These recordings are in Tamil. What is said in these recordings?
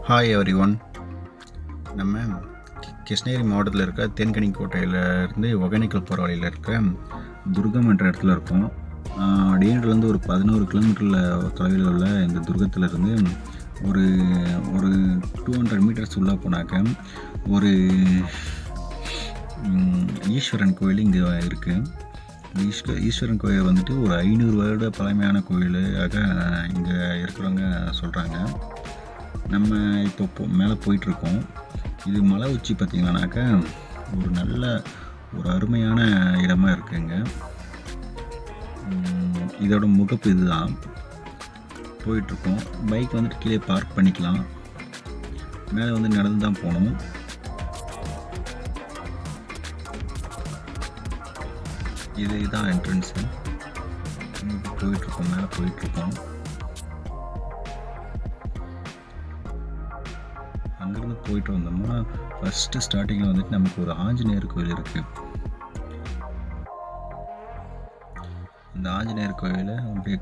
Hi every one. நம்ம கிருஷ்ணகிரி மாவட்டத்தில் இருக்க தேன்கனி கோட்டையிலேருந்து ஒகேனக்கல் போகிற வழியில் இருக்க துர்கம் என்ற இடத்துல இருக்கும். டிஎன்லேருந்து ஒரு 11 கிலோமீட்டரில் தொலைவில் உள்ள இந்த துர்கத்திலேருந்து ஒரு ஒரு 200 மீட்டர்ஸ் உள்ளே போனாக்க ஒரு ஈஸ்வரன் கோயில் இங்கே இருக்குது. ஈஸ்வரன் கோயில் வந்துட்டு ஒரு 500 வருட பழமையான கோயிலாக இங்கே இருக்கிறவங்க சொல்கிறாங்க. நம்ம இப்போ மேலே போயிட்டுருக்கோம். இது மலை உச்சி பார்த்திங்கன்னாக்கா ஒரு நல்ல ஒரு அருமையான இடமா இருக்குங்க. இதோட முகப்பு இதுதான். போயிட்டுருக்கோம். பைக் வந்துட்டு கீழே பார்க் பண்ணிக்கலாம். மேலே வந்து நடந்து தான் போகணும். இதுதான் என்ட்ரன்ஸு. போயிட்டுருக்கோம், மேலே போயிட்டுருக்கோம். அங்கேருந்து போயிட்டு வந்தோம்னா ஃபஸ்ட்டு ஸ்டார்டிங்கில் வந்துட்டு நமக்கு ஒரு ஆஞ்சநேயர் கோயில் இருக்குது. இந்த ஆஞ்சநேயர் கோயிலை அப்படியே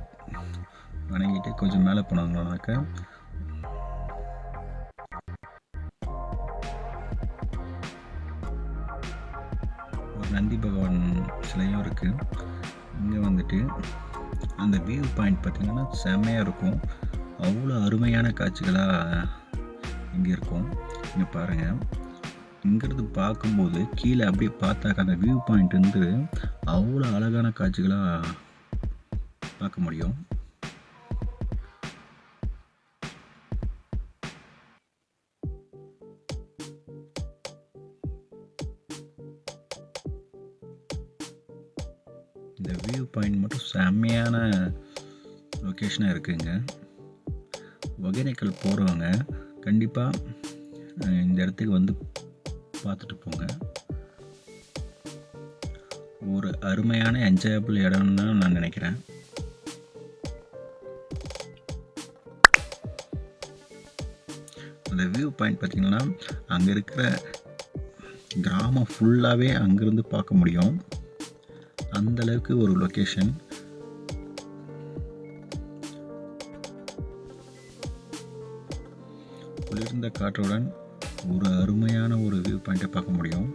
வணங்கிட்டு கொஞ்சம் மேலே போனாங்கன்னாக்கா ஒரு நந்தி பகவான் சிலையும் இருக்குது. இங்கே வந்துட்டு அந்த வியூ பாயிண்ட் பார்த்திங்கன்னா செம்மையாக இருக்கும். அவ்வளோ அருமையான காட்சிகளாக இங்கே இருக்கும். இங்கே பாருங்கள், இங்கேருந்து பார்க்கும்போது கீழே அப்படியே பார்த்தாக்க அந்த வியூ பாயிண்ட் வந்து அவ்வளோ அழகான காட்சிகளாக பார்க்க முடியும். இந்த வியூ பாயிண்ட் மட்டும் செம்மையான லொக்கேஷனாக இருக்குங்க. ஒகேனக்கல் போகிறவங்க கண்டிப்பாக இந்த இடத்துக்கு வந்து பார்த்துட்டு போங்க. ஒரு அருமையான என்ஜாயபிள் இடம்னு நான் நினைக்கிறேன். அந்த வியூ பாயிண்ட் பார்த்திங்கன்னா அங்கே இருக்கிற கிராமம் ஃபுல்லாகவே அங்கேருந்து பார்க்க முடியும். அந்தளவுக்கு ஒரு லொக்கேஷன். குளிர்ந்த காற்றுடன் ஒரு அருமையான ஒரு வியூ பாயிண்ட்டை பார்க்க முடியும்.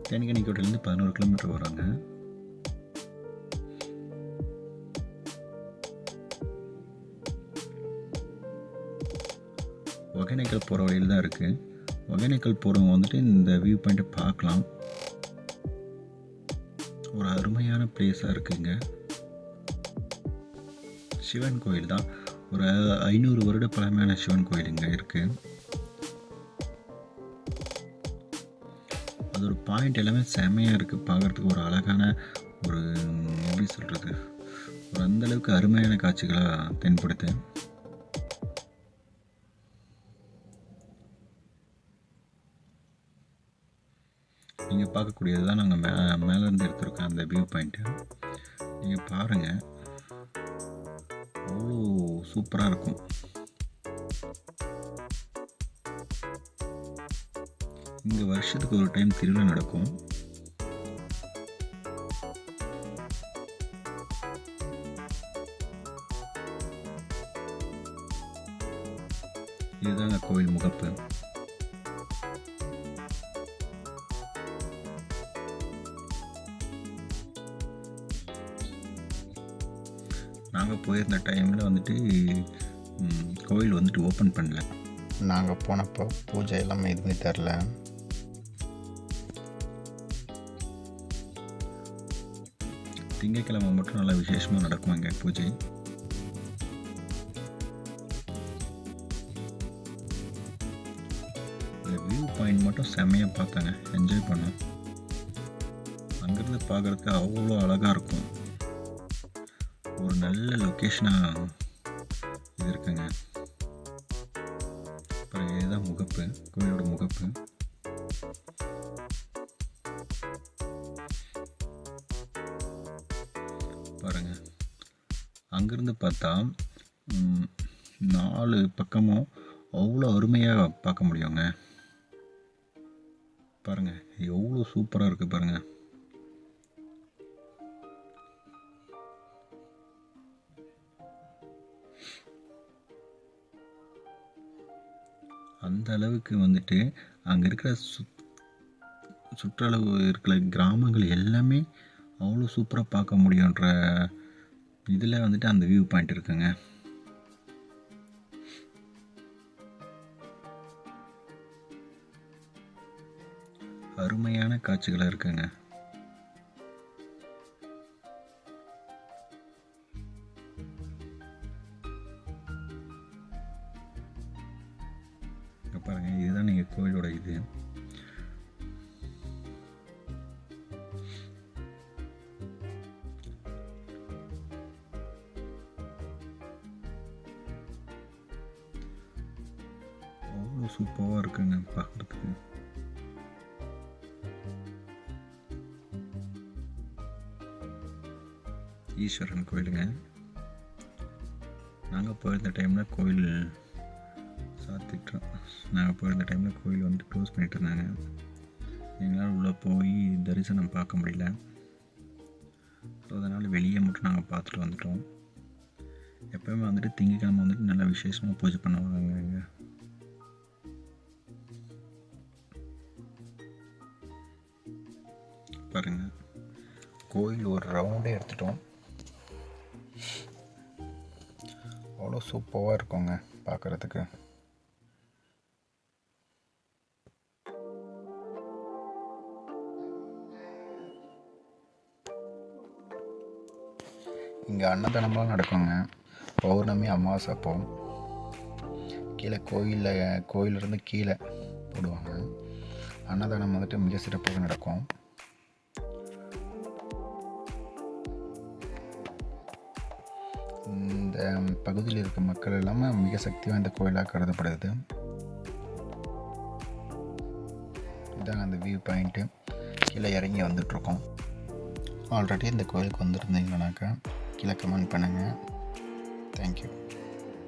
தேன்கனி கோட்டையிலேருந்து 11 கிலோமீட்டர் வராங்க. ஒகேனக்கல் போகிற வழியில் தான் இருக்குது. ஒகேனக்கல் போகிறவங்க வந்துட்டு இந்த வியூ பாயிண்ட்டை பார்க்கலாம். ஒரு அருமையான பிளேஸாக இருக்குங்க. சிவன் கோயில் தான். ஒரு 500 வருட பழமையான சிவன் கோயில் இங்கே இருக்குது. அது ஒரு பாயிண்ட் எல்லாமே செம்மையாக இருக்குது. பார்க்குறதுக்கு ஒரு அழகான ஒரு எப்படி சொல்கிறது, ஒரு அந்தளவுக்கு அருமையான காட்சிகளாக தென்படுது. நீங்கள் பார்க்கக்கூடியது தான் நாங்கள் மேலேருந்து எடுத்துருக்கோம் அந்த வியூ பாயிண்ட்டு. நீங்கள் பாருங்கள், அவ்வளோ சூப்பராக இருக்கும். இங்கே வருஷத்துக்கு ஒரு டைம் திருவிழா நடக்கும். இதுதாங்க கோவில் முகப்பு. நாங்கள் போயிருந்த டைமில் வந்துட்டு கோயில் வந்துட்டு ஓப்பன் பண்ணல. நாங்கள் போனப்போ பூஜை எல்லாமே எதுவுமே தரல. திங்கட்கிழமை மட்டும் நல்லா விசேஷமாக நடக்கும் இங்கே பூஜை. இந்த வியூ பாயிண்ட் மட்டும் செம்மையாக பார்த்தாங்க, என்ஜாய் பண்ணோம். அங்கேருந்து பார்க்குறதுக்கு அவ்வளோ அழகாக இருக்கும். ஒரு நல்ல லொக்கேஷனாக இது இருக்குங்க. அப்புறம் இதுதான் முகப்பு, கோயிலோட முகப்பு. பாருங்க, அங்கேருந்து பார்த்தா 4 பக்கமும் அவ்வளோ அருமையாக பார்க்க முடியுங்க. பாருங்கள் எவ்வளோ சூப்பராக இருக்குது பாருங்கள். அந்த அளவுக்கு வந்துட்டு அங்கே இருக்கிற சுற்றளவு இருக்கிற கிராமங்கள் எல்லாமே அவ்வளோ சூப்பராக பார்க்க முடியுன்ற இதில் வந்துட்டு அந்த வியூ பாயிண்ட் இருக்குங்க. அருமையான காட்சிகளாக இருக்குங்க. பாருங்க, இதுதான் நீங்கள் கோயிலோட இது. அவ்வளோ சூப்பராக இருக்குங்க பார்க்குறதுக்கு. ஈஸ்வரன் கோயிலுங்க. நாங்கள் போயிருந்த டைமில் கோயில் சாத்திட்டோம். நாங்கள் போயிருந்த டைமில் கோயில் வந்துட்டு க்ளோஸ் பண்ணிட்டு இருந்தாங்க. எங்களால் உள்ளே போய் தரிசனம் பார்க்க முடியல. ஸோ அதனால் வெளியே மட்டும் நாங்கள் பார்த்துட்டு வந்துட்டோம். எப்போவுமே வந்துட்டு திங்கக்கிழமை வந்துட்டு நல்லா விசேஷமாக பூஜை பண்ணுவாங்க இங்கே. பாருங்கள், கோயில் ஒரு ரவுண்டே எடுத்துட்டோம். அவ்வளோ சூப்பராக இருக்குங்க பார்க்குறதுக்கு. இங்கே அன்னதானம்லாம் நடக்குங்க. பௌர்ணமி அமாவாசை அப்போ கீழே கோயிலிருந்து கீழே போடுவாங்க. அன்னதானம் வந்துட்டு மிக சிறப்பாக நடக்கும். இந்த பகுதியில் இருக்க மக்கள் எல்லாமே மிக சக்தி வாய்ந்த கோயிலாக கருதப்படுது. இதாங்க அந்த வியூ பாயிண்ட்டு. கீழே இறங்கி வந்துட்ருக்கோம். ஆல்ரெடி இந்த கோயிலுக்கு வந்துருந்தீங்கன்னாக்கா கீழே கமெண்ட் பண்ணுங்கள். தேங்க்யூ.